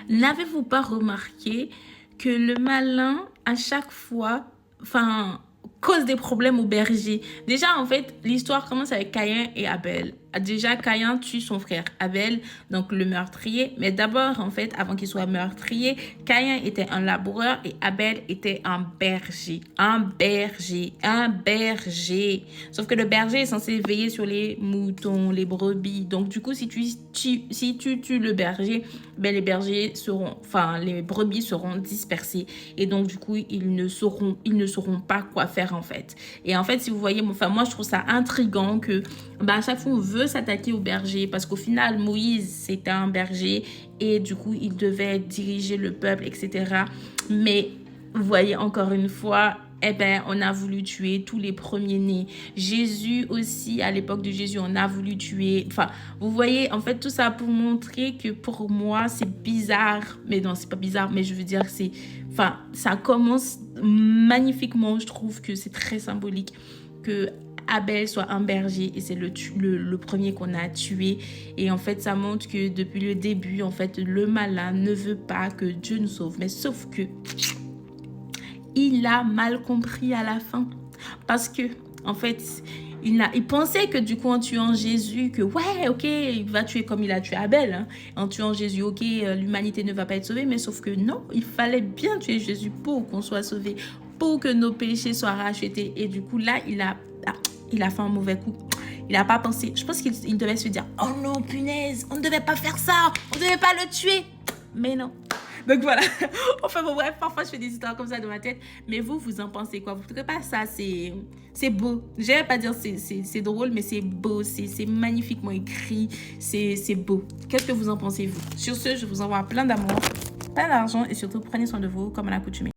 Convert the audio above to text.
N'avez-vous pas remarqué que le malin, à chaque fois, cause des problèmes au berger? Déjà, en fait, l'histoire commence avec Caïn et Abel. Déjà, Caïn tue son frère Abel, donc le meurtrier. Mais d'abord, en fait, avant qu'il soit meurtrier, Caïn était un laboureur et Abel était un berger. Un berger. Un berger. Sauf que le berger est censé veiller sur les moutons, les brebis. Donc, du coup, si tu tues le berger, ben, les brebis seront dispersées. Et donc, du coup, ils ne sauront pas quoi faire, en fait. Et en fait, si vous voyez, moi, je trouve ça intriguant que, à chaque fois, on veut s'attaquer au berger parce qu'au final, Moïse, c'était un berger et du coup, il devait diriger le peuple, etc. Mais, vous voyez, encore une fois, on a voulu tuer tous les premiers-nés. Jésus aussi, à l'époque de Jésus, on a voulu tuer. Vous voyez, en fait, tout ça pour montrer que pour moi, c'est bizarre. Mais non, c'est pas bizarre, mais je veux dire, ça commence magnifiquement. Je trouve que c'est très symbolique que Abel soit un berger et c'est le premier qu'on a tué. Et en fait, ça montre que depuis le début, en fait, le malin ne veut pas que Dieu nous sauve. Mais sauf que il a mal compris à la fin. Parce que, en fait, il pensait que du coup, en tuant Jésus, que ouais, ok, il va tuer comme il a tué Abel. Hein. En tuant Jésus, ok, l'humanité ne va pas être sauvée. Mais sauf que non, il fallait bien tuer Jésus pour qu'on soit sauvé, pour que nos péchés soient rachetés. Et du coup, là, il a fait un mauvais coup. Il n'a pas pensé. Je pense qu'il devait se dire, oh non, punaise, on ne devait pas faire ça. On ne devait pas le tuer. Mais non. Donc voilà. Enfin bon, bref, parfois je fais des histoires comme ça dans ma tête. Mais vous en pensez quoi? Vous ne trouvez pas ça? C'est beau. Je vais pas dire c'est drôle, mais c'est beau. C'est magnifiquement écrit. C'est beau. Qu'est-ce que vous en pensez, vous? Sur ce, je vous envoie plein d'amour, plein d'argent et surtout prenez soin de vous comme à l'accoutumée.